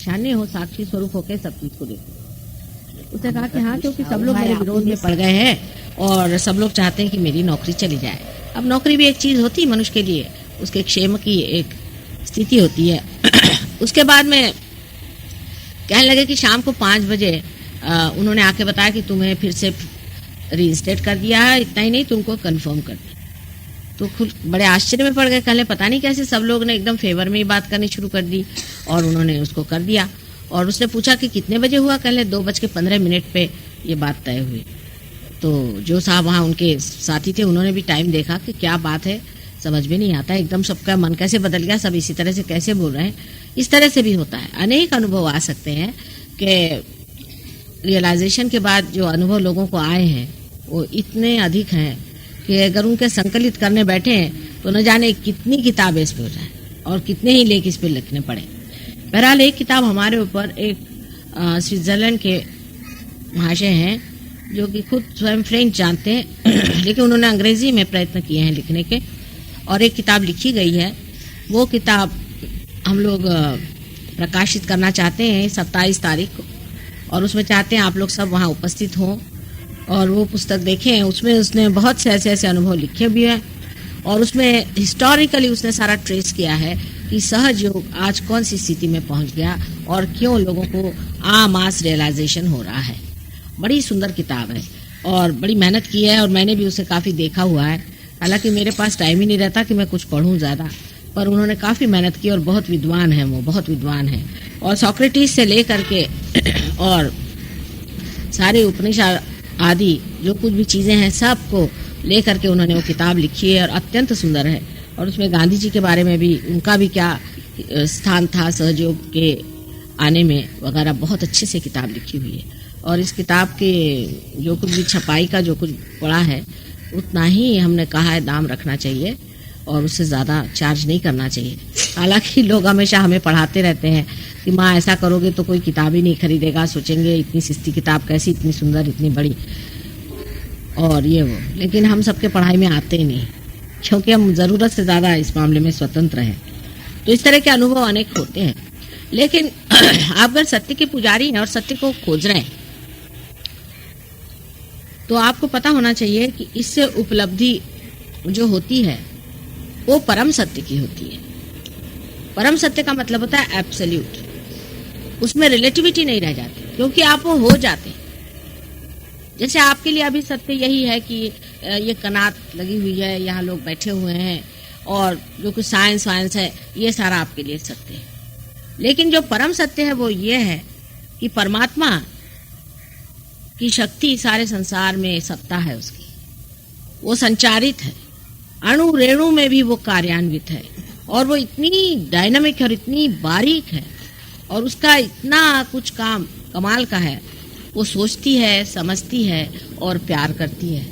ईशान्य हो, साक्षी स्वरूप होकर सब चीज को देखो। उसने कहा कि हाँ, क्योंकि सब लोग मेरे विरोध में पड़ गए हैं और सब लोग चाहते हैं कि मेरी नौकरी चली जाए। अब नौकरी भी एक चीज होती है मनुष्य के लिए, उसके क्षेम की एक स्थिति होती है। उसके बाद में कहने लगे कि शाम को 5 बजे उन्होंने आके बताया कि तुम्हें फिर से रीइंस्टेट कर दिया है, इतना ही नहीं तुमको कंफर्म कर दिया। तो खुद बड़े आश्चर्य में पड़ गए, कहले पता नहीं कैसे सब लोग ने एकदम फेवर में ही बात करनी शुरू कर दी और उन्होंने उसको कर दिया। और उसने पूछा कि कितने बजे हुआ, कहले 2:15 पे ये बात तय हुई। तो जो साहब वहाँ उनके साथी थे उन्होंने भी टाइम देखा कि क्या बात है, समझ में नहीं आता, एकदम सबका मन कैसे बदल गया, सब इसी तरह से कैसे बोल रहे हैं। इस तरह से भी होता है, अनेक अनुभव आ सकते हैं कि रियलाइजेशन के बाद जो अनुभव लोगों को आए हैं वो इतने अधिक हैं कि अगर उनके संकलित करने बैठे हैं तो न जाने कितनी किताबें इस पे हो जाए और कितने ही लेख इस पे लिखने पड़े। बहरहाल एक किताब हमारे ऊपर एक स्विट्जरलैंड के महाशय हैं जो कि खुद स्वयं फ्रेंच जानते हैं लेकिन उन्होंने अंग्रेजी में प्रयत्न किए हैं लिखने के, और एक किताब लिखी गई है। वो किताब हम लोग प्रकाशित करना चाहते हैं 27 तारीख को, और उसमें चाहते हैं आप लोग सब वहाँ उपस्थित हों और वो पुस्तक देखें। उसमें उसने बहुत से ऐसे ऐसे अनुभव लिखे भी हैं और उसमें हिस्टोरिकली उसने सारा ट्रेस किया है कि सहज योग आज कौन सी स्थिति में पहुंच गया और क्यों लोगों को मास रियलाइजेशन हो रहा है। बड़ी सुंदर किताब है और बड़ी मेहनत की है और मैंने भी उसे काफ़ी देखा हुआ है। हालांकि मेरे पास टाइम ही नहीं रहता कि मैं कुछ पढ़ूं ज़्यादा, पर उन्होंने काफ़ी मेहनत की और बहुत विद्वान है, वो बहुत विद्वान है। और सॉक्रेटिस से लेकर के और सारे उपनिषद आदि जो कुछ भी चीज़ें हैं सबको लेकर के उन्होंने वो किताब लिखी है और अत्यंत सुंदर है। और उसमें गांधी जी के बारे में भी, उनका भी क्या स्थान था सहयोग के आने में वगैरह, बहुत अच्छे से किताब लिखी हुई है। और इस किताब के जो कुछ भी छपाई का जो कुछ पड़ा है उतना ही हमने कहा है दाम रखना चाहिए और उससे ज़्यादा चार्ज नहीं करना चाहिए। हालांकि लोग हमेशा हमें पढ़ाते रहते हैं कि माँ ऐसा करोगे तो कोई किताब ही नहीं खरीदेगा, सोचेंगे इतनी सस्ती किताब कैसी, इतनी सुंदर, इतनी बड़ी, और ये वो। लेकिन हम सबके पढ़ाई में आते ही नहीं क्योंकि हम ज़रूरत से ज़्यादा इस मामले में स्वतंत्र हैं। तो इस तरह के अनुभव अनेक होते हैं। लेकिन आप अगर सत्य के पुजारी हैं और सत्य को खोज रहे हैं तो आपको पता होना चाहिए कि इससे उपलब्धि जो होती है वो परम सत्य की होती है। परम सत्य का मतलब होता है एब्सोल्यूट, उसमें रिलेटिविटी नहीं रह जाती क्योंकि आप वो हो जाते हैं। जैसे आपके लिए अभी सत्य यही है कि ये कनात लगी हुई है, यहाँ लोग बैठे हुए हैं और जो कुछ साइंस वाइंस है ये सारा आपके लिए सत्य है। लेकिन जो परम सत्य है वो ये है कि परमात्मा की शक्ति सारे संसार में सत्ता है उसकी, वो संचारित है, अणु रेणु में भी वो कार्यान्वित है और वो इतनी डायनामिक है और इतनी बारीक है और उसका इतना कुछ काम कमाल का है। वो सोचती है, समझती है और प्यार करती है।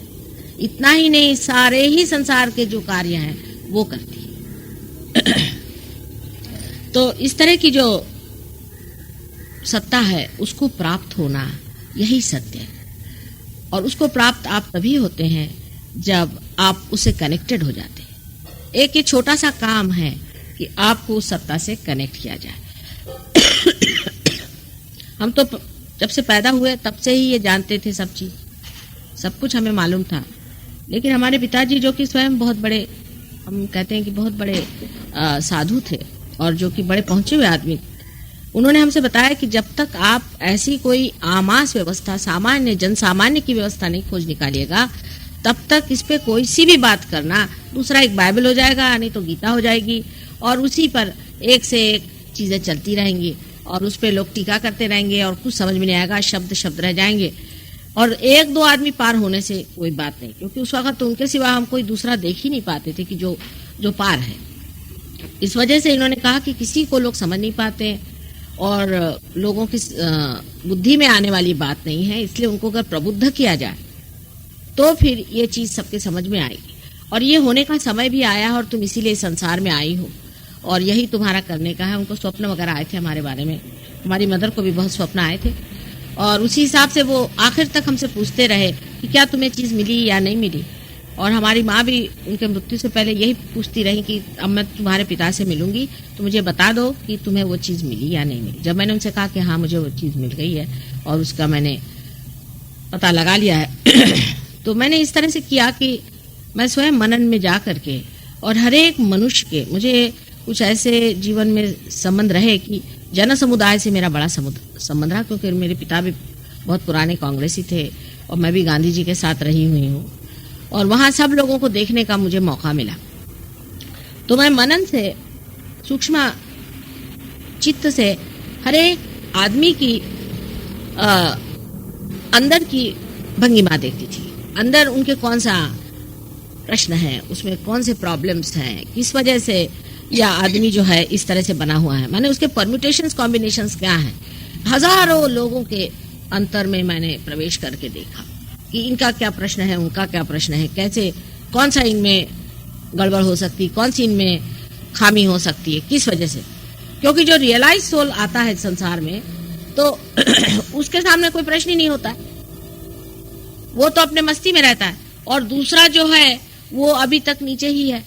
इतना ही नहीं, सारे ही संसार के जो कार्य हैं वो करती है। तो इस तरह की जो सत्ता है उसको प्राप्त होना यही सत्य है। और उसको प्राप्त आप तभी होते हैं जब आप उससे कनेक्टेड हो जाते हैं। एक ये छोटा सा काम है कि आपको उस सत्ता से कनेक्ट किया जाए। हम तो जब से पैदा हुए तब से ही ये जानते थे, सब चीज, सब कुछ हमें मालूम था। लेकिन हमारे पिताजी जो कि स्वयं बहुत बड़े, हम कहते हैं कि बहुत बड़े साधु थे और जो कि बड़े पहुंचे हुए आदमी, उन्होंने हमसे बताया कि जब तक आप ऐसी कोई आमास व्यवस्था, सामान्य जन सामान्य की व्यवस्था नहीं खोज निकालिएगा तब तक इस पे कोई सी भी बात करना, दूसरा एक बाइबल हो जाएगा, नहीं तो गीता हो जाएगी और उसी पर एक से एक चीजें चलती रहेंगी और उस पे लोग टीका करते रहेंगे और कुछ समझ में नहीं आएगा, शब्द शब्द रह जाएंगे और एक दो आदमी पार होने से कोई बात नहीं, क्योंकि उस वक्त तो उनके सिवा हम कोई दूसरा देख ही नहीं पाते थे कि जो पार है। इस वजह से इन्होंने कहा कि किसी को लोग समझ नहीं पाते और लोगों की बुद्धि में आने वाली बात नहीं है, इसलिए उनको अगर प्रबुद्ध किया जाए तो फिर ये चीज सबके समझ में आएगी। और ये होने का समय भी आया है और तुम इसीलिए संसार में आई हो और यही तुम्हारा करने का है। उनको स्वप्न वगैरह आए थे हमारे बारे में, हमारी मदर को भी बहुत स्वप्न आए थे और उसी हिसाब से वो आखिर तक हमसे पूछते रहे कि क्या तुम्हें चीज़ मिली या नहीं मिली। और हमारी माँ भी उनके मृत्यु से पहले यही पूछती रही कि अब मैं तुम्हारे पिता से मिलूंगी तो मुझे बता दो कि तुम्हें वो चीज़ मिली या नहीं मिली। जब मैंने उनसे कहा कि हाँ मुझे वो चीज़ मिल गई है और उसका मैंने पता लगा लिया है तो मैंने इस तरह से किया कि मैं स्वयं मनन में जा करके और हर एक मनुष्य के मुझे कुछ ऐसे जीवन में संबंध रहे कि जन समुदाय से मेरा बड़ा संबंध रहा, क्योंकि मेरे पिता भी बहुत पुराने कांग्रेसी थे और मैं भी गांधी जी के साथ रही हुई हूँ और वहाँ सब लोगों को देखने का मुझे मौका मिला। तो मैं मनन से सूक्ष्म चित्त से हर एक आदमी की अंदर की भंगिमा देखती थी, अंदर उनके कौन सा प्रश्न है, उसमें कौन से प्रॉब्लम्स हैं, किस वजह से या आदमी जो है इस तरह से बना हुआ है, मैंने उसके परम्यूटेशंस कॉम्बिनेशंस क्या हैं। हजारों लोगों के अंतर में मैंने प्रवेश करके देखा कि इनका क्या प्रश्न है, उनका क्या प्रश्न है, कैसे कौन सा इनमें गड़बड़ हो सकती, कौन सी इनमें खामी हो सकती है, किस वजह से। क्योंकि जो रियलाइज सोल आता है संसार में तो उसके सामने कोई प्रश्न ही नहीं होता है, वो तो अपने मस्ती में रहता है और दूसरा जो है वो अभी तक नीचे ही है।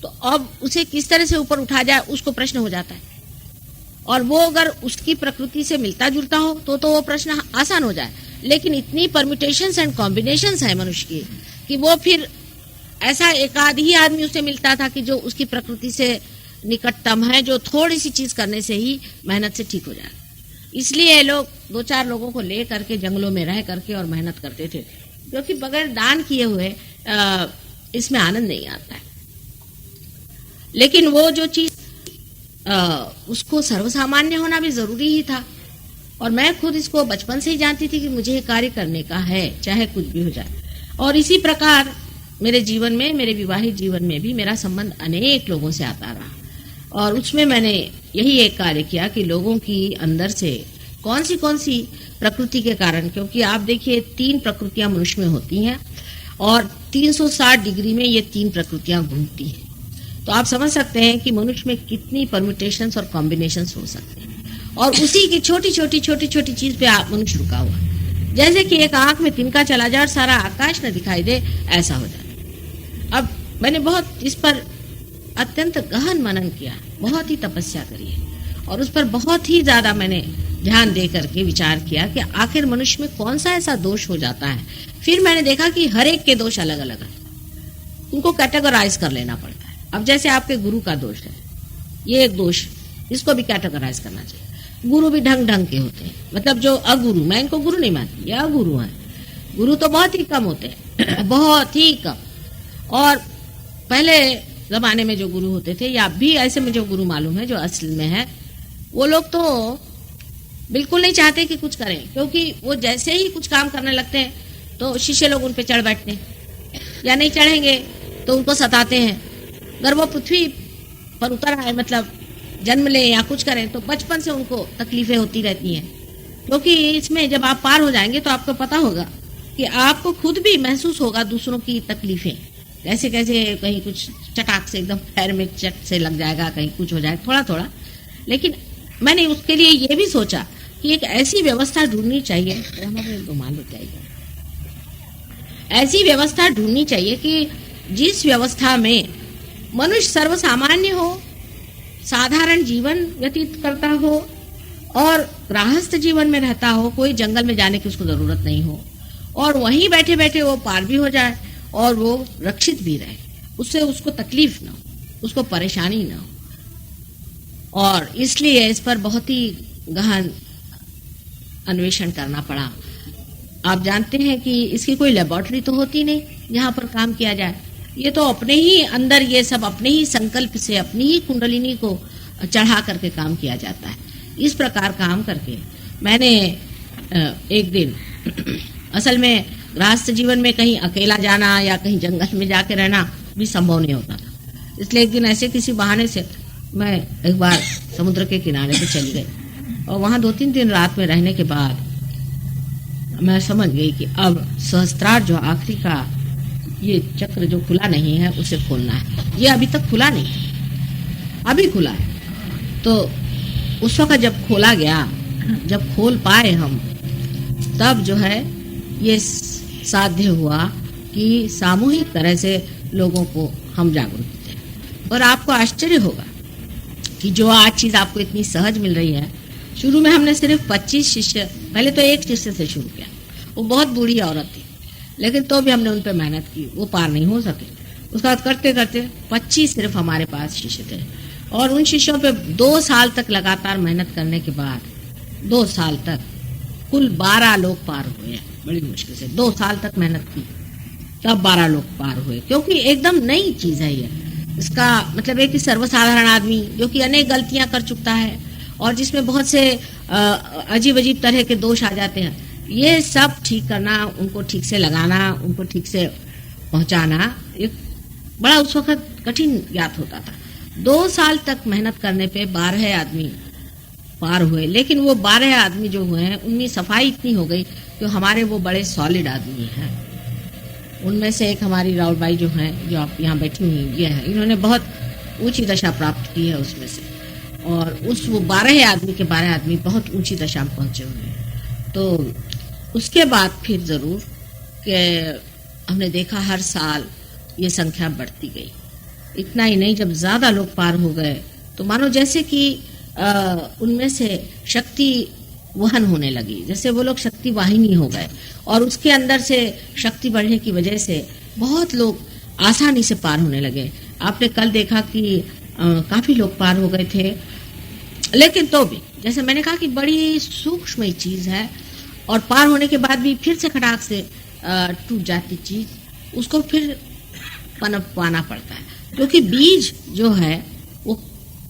तो अब उसे किस तरह से ऊपर उठा जाए उसको प्रश्न हो जाता है, और वो अगर उसकी प्रकृति से मिलता जुलता हो तो वो प्रश्न आसान हो जाए। लेकिन इतनी परम्यूटेशंस एंड कॉम्बिनेशंस है मनुष्य की कि वो फिर ऐसा एक आध ही आदमी उसे मिलता था कि जो उसकी प्रकृति से निकटतम है, जो थोड़ी सी चीज करने से ही मेहनत से ठीक हो जाए। इसलिए लोग दो चार लोगों को ले करके जंगलों में रह करके और मेहनत करते थे, क्योंकि बगैर दान किए हुए इसमें आनंद नहीं आता है। लेकिन वो जो चीज उसको सर्वसामान्य होना भी जरूरी ही था, और मैं खुद इसको बचपन से ही जानती थी कि मुझे ये कार्य करने का है, चाहे कुछ भी हो जाए। और इसी प्रकार मेरे जीवन में, मेरे विवाहित जीवन में भी मेरा संबंध अनेक लोगों से आता रहा, और उसमें मैंने यही एक कार्य किया कि लोगों की अंदर से कौन सी प्रकृति के कारण, क्योंकि आप देखिए 3 प्रकृतियां मनुष्य में होती हैं और 360 डिग्री में ये 3 प्रकृतियां घूमती हैं। तो आप समझ सकते हैं कि मनुष्य में कितनी परम्यूटेशंस और कॉम्बिनेशंस हो सकते हैं, और उसी की छोटी छोटी चीज पे आप मनुष्य रुका हुआ है। जैसे कि एक आंख में तिनका चला जाए और सारा आकाश न दिखाई दे, ऐसा हो जाए। अब मैंने बहुत इस पर अत्यंत गहन मनन किया, बहुत ही तपस्या करी है, और उस पर बहुत ही ज्यादा मैंने ध्यान दे करके विचार किया कि आखिर मनुष्य में कौन सा ऐसा दोष हो जाता है। फिर मैंने देखा कि हर एक के दोष अलग अलग है, उनको कैटेगराइज कर लेना पड़ता है। अब जैसे आपके गुरु का दोष है, ये एक दोष, इसको भी कैटेगराइज करना चाहिए। गुरु भी ढंग ढंग के होते हैं, मतलब जो अगुरु, मैं इनको गुरु नहीं मानती, ये अगुरु हैं। गुरु तो बहुत ही कम होते हैं बहुत ही कम। और पहले जमाने में जो गुरु होते थे, या भी ऐसे में जो गुरु मालूम है जो असल में है, वो लोग तो बिल्कुल नहीं चाहते कि कुछ करें, क्योंकि वो जैसे ही कुछ काम करने लगते हैं तो शिष्य लोग उन पे चढ़ बैठते हैं, या नहीं चढ़ेंगे तो उनको सताते हैं। अगर वो पृथ्वी पर उतर आए, मतलब जन्म ले या कुछ करें, तो बचपन से उनको तकलीफें होती रहती हैं। क्योंकि इसमें जब आप पार हो जाएंगे तो आपको पता होगा कि आपको खुद भी महसूस होगा दूसरों की तकलीफें, कैसे कैसे कहीं कुछ चटाक से एकदम पैर में चट से लग जाएगा, कहीं कुछ हो जाएगा थोड़ा थोड़ा। लेकिन मैंने उसके लिए ये भी सोचा कि एक ऐसी व्यवस्था ढूंढनी चाहिए, ऐसी व्यवस्था ढूंढनी चाहिए कि जिस व्यवस्था में मनुष्य सर्वसामान्य हो, साधारण जीवन व्यतीत करता हो और गृहस्थ जीवन में रहता हो, कोई जंगल में जाने की उसको जरूरत नहीं हो, और वहीं बैठे बैठे वो पार भी हो जाए और वो रक्षित भी रहे, उससे उसको तकलीफ ना हो, उसको परेशानी ना हो। और इसलिए इस पर बहुत ही गहन अन्वेषण करना पड़ा। आप जानते हैं कि इसकी कोई लेबोरेटरी तो होती नहीं जहाँ पर काम किया जाए, ये तो अपने ही अंदर ये सब अपने ही संकल्प से अपनी ही कुंडलिनी को चढ़ा करके काम किया जाता है। इस प्रकार काम करके मैंने एक दिन असल में गृहस्थ जीवन में कहीं अकेला जाना या कहीं जंगल में जाके रहना भी संभव नहीं होता था, इसलिए एक दिन ऐसे किसी बहाने से मैं एक बार समुद्र के किनारे पे चली गई, और वहाँ 2-3 दिन रात में रहने के बाद मैं समझ गई कि अब सहस्त्रार जो आखिरी का ये चक्र जो खुला नहीं है उसे खोलना है। ये अभी तक खुला नहीं, अभी खुला है। तो उस वक्त जब खोला गया, जब खोल पाए हम, तब जो है ये साध्य हुआ कि सामूहिक तरह से लोगों को हम जागरूक दें। और आपको आश्चर्य होगा कि जो आज चीज़ आपको इतनी सहज मिल रही है, शुरू में हमने सिर्फ 25 शिष्य, पहले तो एक शिष्य से शुरू किया, वो बहुत बूढ़ी औरत थी, लेकिन तो भी हमने उन पर मेहनत की, वो पार नहीं हो सके। उसके बाद करते करते 25 सिर्फ हमारे पास शिष्य थे, और उन शिष्यों पे 2 साल तक लगातार मेहनत करने के बाद 2 साल तक कुल 12 लोग पार हुए हैं। बड़ी मुश्किल से 2 साल तक मेहनत की, तब 12 लोग पार हुए, क्योंकि एकदम नई चीज है ये। इसका मतलब है कि सर्वसाधारण आदमी जो कि अनेक गलतियां कर चुका है और जिसमें बहुत से अजीब अजीब तरह के दोष आ जाते हैं, ये सब ठीक करना, उनको ठीक से लगाना, उनको ठीक से पहुंचाना एक बड़ा उस वक्त कठिन ज्ञात होता था। 2 साल तक मेहनत करने पे 12 आदमी पार हुए, लेकिन वो 12 आदमी जो हुए हैं उनमें सफाई इतनी हो गई कि हमारे वो बड़े सॉलिड आदमी हैं। उनमें से एक हमारी राउत बाई जो हैं, जो आप यहाँ बैठी हुई ये है, इन्होंने बहुत ऊंची दशा प्राप्त की है उसमें से, और उस वो 12 आदमी के 12 आदमी बहुत ऊंची दशा में पहुंचे हुए हैं। तो उसके बाद फिर जरूर कि हमने देखा हर साल ये संख्या बढ़ती गई। इतना ही नहीं, जब ज्यादा लोग पार हो गए तो मानो जैसे कि उनमें से शक्ति वहन होने लगी, जैसे वो लोग शक्ति वाहिनी हो गए, और उसके अंदर से शक्ति बढ़ने की वजह से बहुत लोग आसानी से पार होने लगे। आपने कल देखा कि काफी लोग पार हो गए थे, लेकिन तो भी जैसे मैंने कहा कि बड़ी सूक्ष्म चीज है, और पार होने के बाद भी फिर से खटाक से टूट जाती चीज, उसको फिर पनप पाना पड़ता है, क्योंकि बीज जो है वो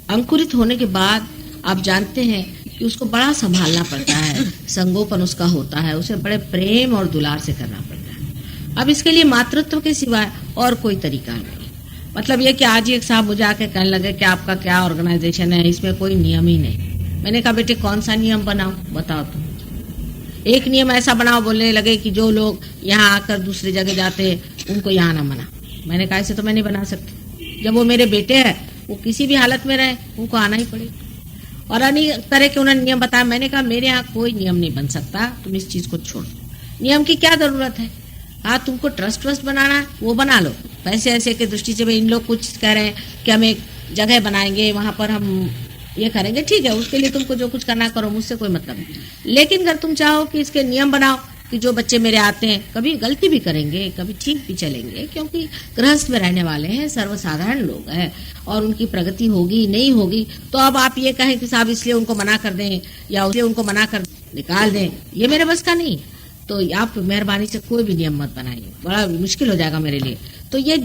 अंकुरित होने के बाद आप जानते हैं कि उसको बड़ा संभालना पड़ता है, संगोपन उसका होता है, उसे बड़े प्रेम और दुलार से करना पड़ता है। अब इसके लिए मातृत्व के सिवाय और कोई तरीका नहीं। मतलब ये कि आज ही एक साहब मुझे आके कहने लगे कि आपका क्या ऑर्गेनाइजेशन है, इसमें कोई नियम ही नहीं। मैंने कहा बेटे कौन सा नियम बनाओ, बताओ तुम। एक नियम ऐसा बनाओ, बोलने लगे कि जो लोग यहाँ आकर दूसरी जगह जाते उनको यहाँ ना मना। मैंने कहा ऐसे तो मैं नहीं बना सकती, जब वो मेरे बेटे हैं, वो किसी भी हालत में रहे उनको आना ही पड़ेगा। और अनेक तरह के उन्होंने नियम बताया। मैंने कहा मेरे यहाँ कोई नियम नहीं बन सकता, तुम इस चीज को छोड़ दो। नियम की क्या जरूरत है? हाँ, तुमको ट्रस्ट बनाना है वो बना लो, पैसे ऐसे के दृष्टि से। इन लोग कुछ कह रहे हैं कि हम एक जगह बनाएंगे, वहां पर हम ये करेंगे, ठीक है, उसके लिए तुमको जो कुछ करना करो, मुझसे कोई मतलब नहीं। लेकिन अगर तुम चाहो कि इसके नियम बनाओ कि जो बच्चे मेरे आते हैं कभी गलती भी करेंगे, कभी ठीक भी चलेंगे, क्योंकि गृहस्थ में रहने वाले हैं, सर्वसाधारण लोग हैं, और उनकी प्रगति होगी नहीं होगी, तो अब आप ये कहें कि साहब इसलिए उनको मना कर दें या उसलिए उनको मना कर निकाल दें, ये मेरे बस का नहीं। तो आप मेहरबानी से कोई भी नियम मत बनाइए, बड़ा मुश्किल हो जाएगा मेरे लिए। तो ये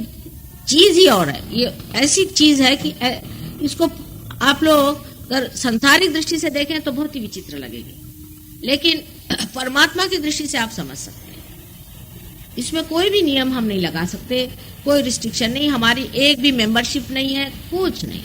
चीज ही और है, ये ऐसी चीज है कि इसको आप लोग अगर संसारिक दृष्टि से देखें तो बहुत ही विचित्र लगेगी, लेकिन परमात्मा की दृष्टि से आप समझ सकते हैं। इसमें कोई भी नियम हम नहीं लगा सकते, कोई रिस्ट्रिक्शन नहीं, हमारी एक भी मेंबरशिप नहीं है, कुछ नहीं।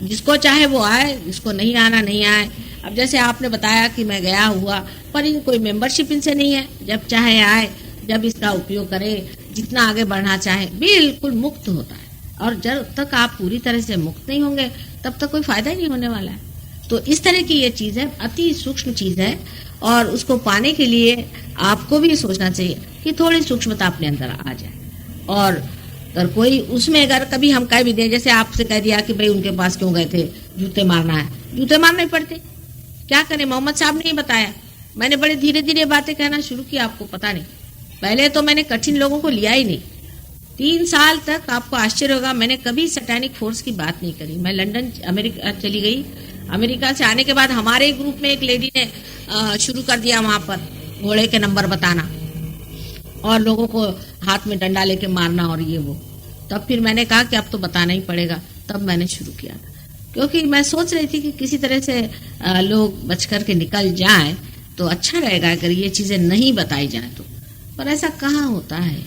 जिसको चाहे वो आए, जिसको नहीं आना नहीं आए। अब जैसे आपने बताया कि मैं गया हुआ, पर इन कोई मेंबरशिप इनसे नहीं है, जब चाहे आए, जब इसका उपयोग करे, जितना आगे बढ़ना चाहे, बिल्कुल मुक्त होता है। और जब तक आप पूरी तरह से मुक्त नहीं होंगे तब तक कोई फायदा ही नहीं होने वाला है। तो इस तरह की ये चीज है, अति सूक्ष्म चीज है, और उसको पाने के लिए आपको भी सोचना चाहिए कि थोड़ी सूक्ष्मता अपने अंदर आ जाए। और अगर कोई उसमें अगर कभी हम कह भी दें, जैसे आपसे कह दिया कि भाई उनके पास क्यों गए थे, जूते मारना है, जूते मारने पड़ते, क्या करें, मोहम्मद साहब ने ही बताया। मैंने बड़े धीरे धीरे बातें कहना शुरू किया, आपको पता नहीं, पहले तो मैंने कठिन लोगों को लिया ही नहीं। 3 साल तक आपको आश्चर्य होगा, मैंने कभी सैटेनिक फोर्स की बात नहीं करी। मैं लंदन अमेरिका चली गई, अमेरिका से आने के बाद हमारे ग्रुप में एक लेडी ने शुरू कर दिया वहां पर घोड़े के नंबर बताना और लोगों को हाथ में डंडा लेके मारना और ये वो। तब फिर मैंने कहा कि अब तो बताना ही पड़ेगा, तब मैंने शुरू किया था, क्योंकि मैं सोच रही थी कि किसी तरह से लोग बच कर के निकल जाएं तो अच्छा रहेगा अगर ये चीजें नहीं बताई जाए तो। पर ऐसा कहाँ होता है,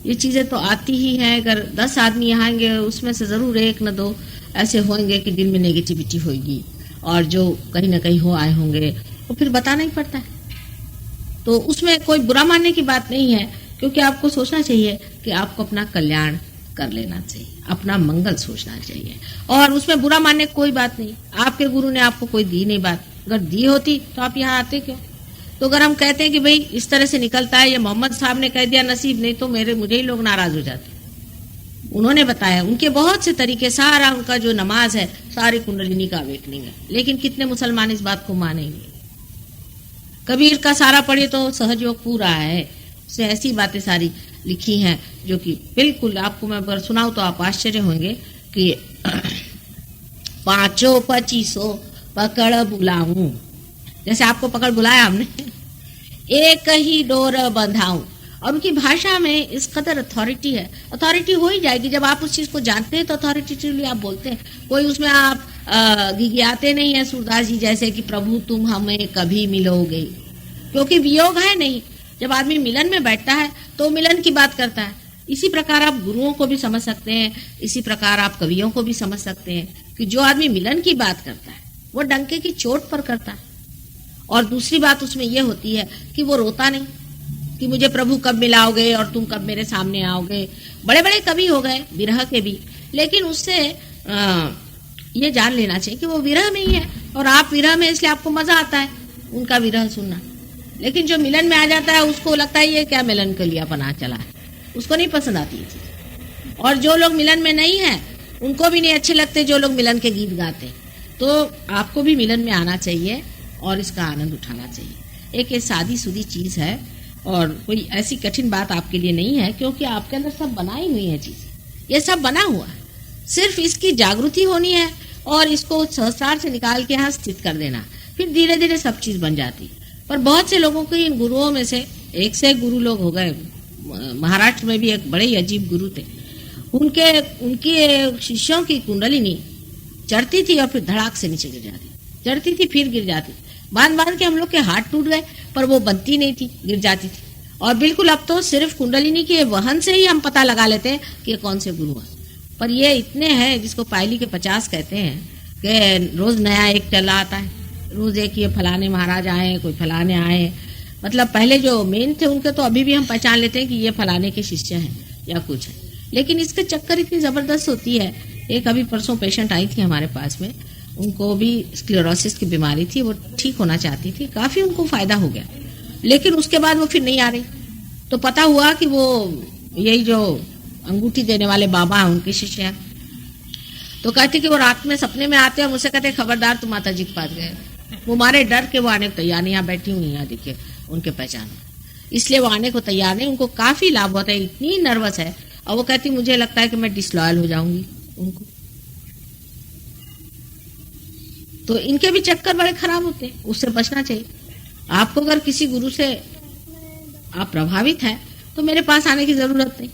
ये चीजें तो आती ही हैं। अगर 10 आदमी यहाँ आएंगे, उसमें से जरूर 1 न 2 ऐसे होंगे कि दिल में नेगेटिविटी होगी, और जो कहीं ना कहीं हो आए होंगे, वो फिर बताना ही पड़ता है। तो उसमें कोई बुरा मानने की बात नहीं है, क्योंकि आपको सोचना चाहिए कि आपको अपना कल्याण कर लेना चाहिए, अपना मंगल सोचना चाहिए, और उसमें बुरा मानने की कोई बात नहीं। आपके गुरु ने आपको कोई दी नहीं बात, अगर दी होती तो आप यहाँ आते क्यों? तो अगर हम कहते हैं कि भाई इस तरह से निकलता है, या मोहम्मद साहब ने कह दिया नसीब नहीं, तो मुझे ही लोग नाराज हो जाते। उन्होंने बताया, उनके बहुत से तरीके, सारा उनका जो नमाज है सारी कुंडलिनी का अवेकनिंग है। लेकिन कितने मुसलमान इस बात को मानेंगे? कबीर का सारा पढ़े तो सहजयोग पूरा है, उससे ऐसी बातें सारी लिखी हैं जो कि बिल्कुल आपको मैं अगर सुनाऊं तो आप आश्चर्य होंगे कि 5-25 पकड़ बुलाऊं, जैसे आपको पकड़ बुलाया हमने, एक ही डोर बंधाऊं। और उनकी भाषा में इस कदर अथॉरिटी है। अथॉरिटी हो ही जाएगी जब आप उस चीज को जानते हैं, तो अथॉरिटेटिवली आप बोलते हैं। कोई उसमें आप गिगियाते नहीं है सूरदास जी जैसे कि प्रभु तुम हमें कभी मिलोगे, क्योंकि वियोग है नहीं। जब आदमी मिलन में बैठता है तो मिलन की बात करता है। इसी प्रकार आप गुरुओं को भी समझ सकते हैं, इसी प्रकार आप कवियों को भी समझ सकते हैं कि जो आदमी मिलन की बात करता है वो डंके की चोट पर करता है। और दूसरी बात उसमें यह होती है कि वो रोता नहीं कि मुझे प्रभु कब मिलाओगे और तुम कब मेरे सामने आओगे। बड़े बड़े कवि हो गए विरह के भी, लेकिन उससे ये जान लेना चाहिए कि वो विरह में ही है और आप विरह में, इसलिए आपको मजा आता है उनका विरह सुनना। लेकिन जो मिलन में आ जाता है उसको लगता है ये क्या मिलन के लिए अपना चला है, उसको नहीं पसंद आती है चीज। और जो लोग मिलन में नहीं है उनको भी नहीं अच्छे लगते जो लोग मिलन के गीत गाते। तो आपको भी मिलन में आना चाहिए और इसका आनंद उठाना चाहिए। एक ये सादी सुदी चीज है और कोई ऐसी कठिन बात आपके लिए नहीं है, क्योंकि आपके अंदर सब बनाई हुई है चीज, ये सब बना हुआ है। सिर्फ इसकी जागृति होनी है और इसको सहस्रार से निकाल के यहाँ स्थित कर देना, फिर धीरे धीरे सब चीज बन जाती। पर बहुत से लोगों को इन गुरुओं में से एक से एक गुरु लोग हो गए। महाराष्ट्र में भी एक बड़े ही अजीब गुरु थे, उनके शिष्यों की कुंडलिनी चढ़ती थी और फिर धड़ाक से नीचे गिर जाती, चढ़ती थी फिर गिर जाती। बांध बांध के हम लोग के हाथ टूट गए, पर वो बनती नहीं थी, गिर जाती थी। और बिल्कुल अब तो सिर्फ कुंडलिनी के वहन से ही हम पता लगा लेते हैं कि ये कौन से गुरु हैं। पर ये इतने हैं जिसको पायली के 50 कहते हैं कि रोज नया एक चला आता है, रोज एक ये फलाने महाराज आए, कोई फलाने आए। मतलब पहले जो मेन थे उनके तो अभी भी हम पहचान लेते हैं कि ये फलाने के शिष्य हैं या कुछ है। लेकिन इसके चक्कर इतनी जबरदस्त होती है। एक अभी परसों पेशेंट आई थी हमारे पास में, उनको भी स्क्लेरोसिस की बीमारी थी, वो ठीक होना चाहती थी, काफी उनको फायदा हो गया, लेकिन उसके बाद वो फिर नहीं आ रही। तो पता हुआ कि वो यही जो अंगूठी देने वाले बाबा हैं उनके शिष्य हैं। तो कहते कि वो रात में सपने में आते हैं, मुझसे कहते खबरदार तुम माता जी के पास गए। वो मारे डर के वो आने को तैयार नहीं, यहाँ बैठी हुई यहाँ देखिए उनके पहचान, इसलिए वो आने को तैयार नहीं। उनको काफी लाभ होता है, इतनी नर्वस है। और वो कहती मुझे लगता है कि मैं डिसलॉयल हो जाऊंगी उनको। तो इनके भी चक्कर बड़े खराब होते हैं, उससे बचना चाहिए। आपको अगर किसी गुरु से आप प्रभावित हैं तो मेरे पास आने की जरूरत नहीं,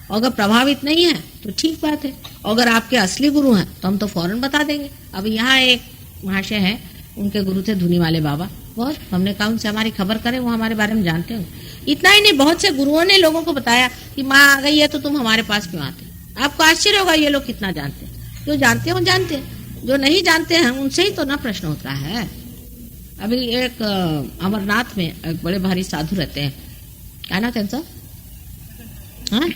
और अगर प्रभावित नहीं है तो ठीक बात है। और अगर आपके असली गुरु हैं तो हम तो फौरन बता देंगे। अब यहाँ एक महाशय है, उनके गुरु थे धुनी वाले बाबा, बहुत हमने कहा उनसे हमारी खबर करें, वो हमारे बारे में जानते हो। इतना ही नहीं, बहुत से गुरुओं ने लोगों को बताया कि माँ आ गई है तो तुम हमारे पास क्यों आते। आपको आश्चर्य होगा ये लोग कितना जानते हैं। जो जानते हैं वो जानते हैं, जो नहीं जानते हैं उनसे ही तो ना प्रश्न होता है। अभी एक अमरनाथ में एक बड़े भारी साधु रहते हैं, क्या ना कैंसर, हाँ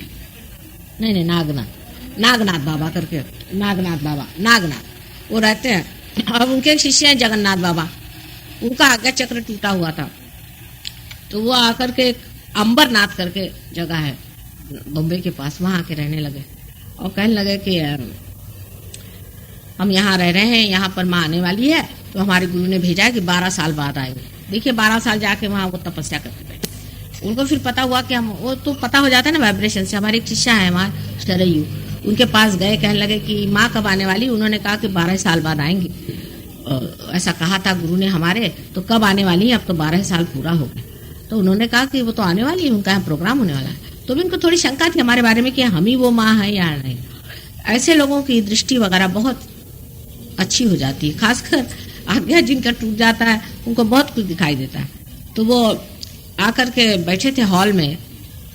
नहीं नागनाथ बाबा करके, नागनाथ बाबा, नागनाथ वो रहते हैं। अब उनके एक शिष्य हैं जगन्नाथ बाबा, उनका आज्ञा चक्र टूटा हुआ था। तो वो आकर के एक अंबरनाथ करके जगह है बम्बई के पास, वहां आके रहने लगे और कहने लगे कि हम यहाँ रह रहे हैं, यहाँ पर माँ आने वाली है, तो हमारे गुरु ने भेजा है कि 12 साल बाद आएंगे। देखिए 12 साल जाके वहाँ वो तपस्या करते बैठे। उनको फिर पता हुआ कि हम, वो तो पता हो जाता है ना वाइब्रेशन से। हमारे एक शिष्य है वहाँ शरयू, उनके पास गए, कहने लगे कि माँ कब आने वाली। उन्होंने कहा कि 12 साल बाद आएंगी, ऐसा कहा था गुरु ने हमारे, तो कब आने वाली है, अब तो 12 साल पूरा हो गया। तो उन्होंने कहा कि वो तो आने वाली है, उनका यहाँ प्रोग्राम होने वाला है। तो भी उनको थोड़ी शंका थी हमारे बारे में कि हम ही वो माँ है या नहीं। ऐसे लोगों की दृष्टि वगैरह बहुत अच्छी हो जाती है, खासकर आज्ञा जिनका टूट जाता है उनको बहुत कुछ दिखाई देता है। तो वो आकर के बैठे थे हॉल में,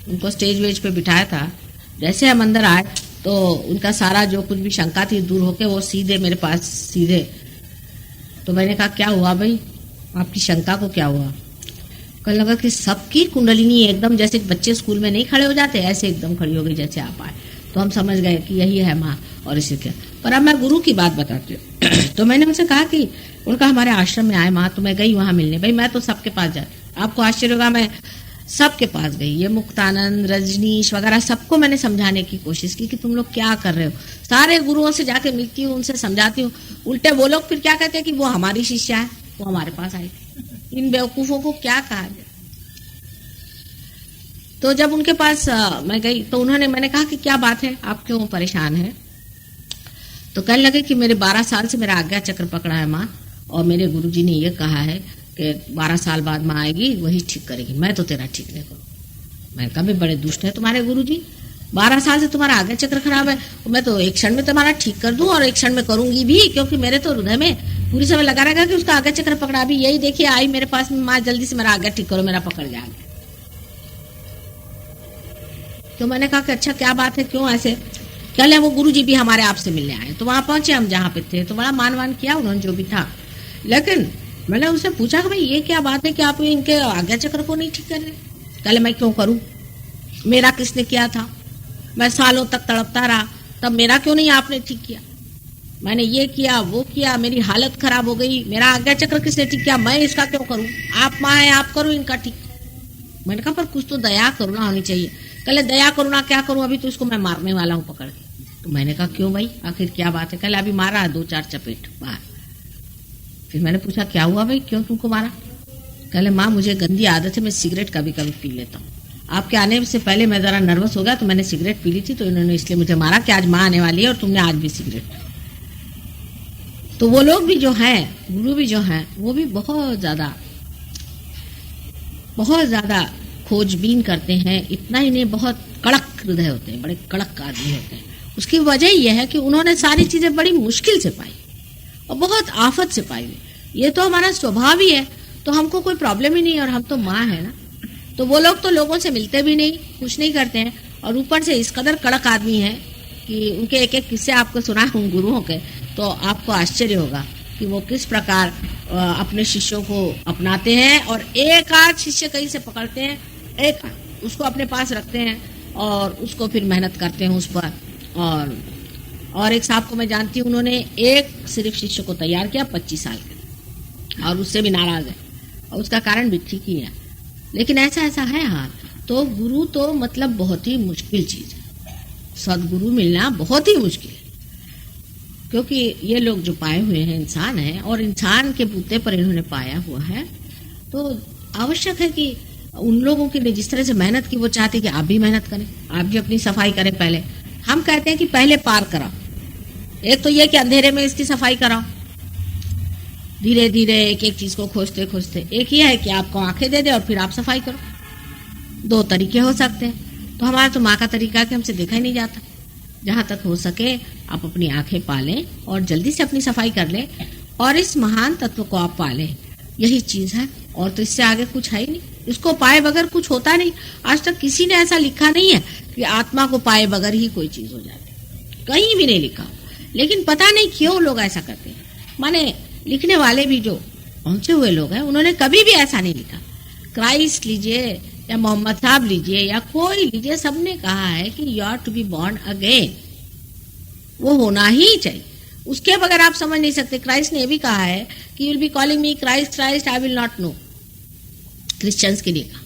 उनको स्टेज वेज पे बिठाया था। जैसे हम अंदर आए तो उनका सारा जो कुछ भी शंका थी दूर होके वो सीधे मेरे पास सीधे। तो मैंने कहा क्या हुआ भाई, आपकी शंका को क्या हुआ। कहने लगा कि सबकी कुंडलिनी एकदम जैसे बच्चे स्कूल में नहीं खड़े हो जाते, ऐसे एकदम खड़ी हो गई जैसे आप आए। तो हम समझ गए कि यही है माँ और इसे क्या। पर अब मैं गुरु की बात बताती हूँ। तो मैंने उनसे कहा कि उनका हमारे आश्रम में आए माँ, तो मैं गई वहां मिलने। भाई मैं तो सबके पास जाती, आपको आश्चर्य होगा, मैं सबके पास गई, ये मुक्तानंद, रजनीश वगैरह, सबको मैंने समझाने की कोशिश की कि तुम लोग क्या कर रहे हो। सारे गुरुओं से जाके मिलती हूँ, उनसे समझाती हूँ। उल्टे वो लोग फिर क्या कहते हैं कि वो हमारी शिष्या है, वो हमारे पास आई थी। इन बेवकूफों को क्या कहा जाए। तो जब उनके पास मैं गई तो मैंने कहा कि क्या बात है, आप क्यों परेशान हैं। तो कहने लगे कि मेरे 12 साल से मेरा आज्ञा चक्र पकड़ा है माँ, और मेरे गुरुजी ने ये कहा है कि 12 साल बाद माँ आएगी, वही ठीक करेगी, मैं तो तेरा ठीक नहीं करूँ। मैंने कहा भी बड़े दुष्ट है तुम्हारे गुरुजी, 12 साल से तुम्हारा आज्ञा चक्र खराब है, मैं तो एक क्षण में तुम्हारा ठीक कर दूं, और एक क्षण में करूंगी भी, क्योंकि मेरे तो हृदय में पूरी समय लगा रहेगा कि उसका आज्ञा चक्र पकड़ा। अभी यही देखिए आई मेरे पास में, माँ जल्दी से मेरा आज्ञा ठीक करो, मेरा पकड़ जाएगा। तो मैंने कहा कि अच्छा क्या बात है, क्यों ऐसे। कल वो गुरुजी भी हमारे आपसे मिलने आए, तो वहां पहुंचे हम जहाँ पे थे, तो बड़ा मानवान किया उन्होंने जो भी था। लेकिन मैंने उनसे पूछा कि भाई ये क्या बात है कि आप इनके आज्ञा चक्र को नहीं ठीक कर रहे। कल मैं क्यों करूं, मेरा किसने किया था, मैं सालों तक तड़पता रहा, तब मेरा क्यों नहीं आपने ठीक किया। मैंने ये किया वो किया, मेरी हालत खराब हो गई, मेरा आज्ञा चक्र किसने ठीक किया, मैं इसका क्यों करूं। आप माँ है, आप करो इनका ठीक। मैंने कहा पर कुछ तो दया करुणा होनी चाहिए। कल दया करुणा क्या करूं, अभी तो इसको मैं मारने वाला हूं पकड़ के। तो मैंने कहा क्यों भाई, आखिर क्या बात है। कल अभी मारा 2-4 चपेट बाहर। फिर मैंने पूछा क्या हुआ भाई, क्यों तुमको मारा। कहले माँ मुझे गंदी आदत है, मैं सिगरेट कभी कभी पी लेता हूँ। आपके आने से पहले मैं जरा नर्वस हो गया तो मैंने सिगरेट पी ली थी, तो इन्होंने इसलिए मुझे मारा कि आज माँ आने वाली है और तुमने आज भी सिगरेट पी। तो वो लोग भी जो हैं, गुरु भी जो हैं, वो भी बहुत ज्यादा खोजबीन करते हैं। इतना ही नहीं, बहुत कड़क हृदय होते हैं, बड़े कड़क आदमी होते हैं। उसकी वजह यह है कि उन्होंने सारी चीजें बड़ी मुश्किल से पाई और बहुत आफत से पाई। ये तो हमारा स्वभाव ही है, तो हमको कोई प्रॉब्लम ही नहीं, और हम तो माँ है ना। तो वो लोग तो लोगों से मिलते भी नहीं, कुछ नहीं करते हैं, और ऊपर से इस कदर कड़क आदमी है कि उनके एक एक किस्से आपको सुना उन गुरुओं के, तो आपको आश्चर्य होगा कि वो किस प्रकार अपने शिष्यों को अपनाते हैं। और एक आध शिष्य कहीं से पकड़ते हैं, एक उसको अपने पास रखते हैं और उसको फिर मेहनत करते हैं उस पर। और एक साहब को मैं जानती हूँ, उन्होंने एक सिर्फ शिष्य को तैयार किया 25 साल के, और उससे भी नाराज है, और उसका कारण भी ठीक ही है। लेकिन ऐसा है हाँ। तो गुरु तो मतलब बहुत ही मुश्किल चीज है, सदगुरु मिलना बहुत ही मुश्किल है, क्योंकि ये लोग जो पाए हुए हैं इंसान है, और इंसान के बूते पर इन्होंने पाया हुआ है। तो आवश्यक है कि उन लोगों के लिए जिस तरह से मेहनत की, वो चाहते कि आप भी मेहनत करें, आप भी अपनी सफाई करें। पहले हम कहते हैं कि पहले पार कराओ, एक तो ये कि अंधेरे में इसकी सफाई कराओ, धीरे धीरे एक एक चीज को खोजते खोजते। एक ही है कि आपको आंखें दे दे और फिर आप सफाई करो। 2 तरीके हो सकते हैं। तो हमारा तो माँ का तरीका है कि हमसे देखा ही नहीं जाता। जहां तक हो सके आप अपनी आंखें पालें और जल्दी से अपनी सफाई कर लें, और इस महान तत्व को आप पालें। यही चीज है, और तो इससे आगे कुछ है ही नहीं। इसको पाए बगैर कुछ होता नहीं। आज तक किसी ने ऐसा लिखा नहीं है कि आत्मा को पाए बगैर ही कोई चीज हो जाती, कहीं भी नहीं लिखा। लेकिन पता नहीं क्यों लोग ऐसा करते हैं। माने लिखने वाले भी जो पहुंचे हुए लोग हैं, उन्होंने कभी भी ऐसा नहीं लिखा। क्राइस्ट लीजिए या मोहम्मद साहब लीजिए या कोई लीजिए, सबने कहा है कि you are to be born again, वो होना ही चाहिए। उसके बगैर आप समझ नहीं सकते। क्राइस्ट ने यह भी कहा है कि you will be calling me Christ Christ, I will not know. Christians के लिए कहा।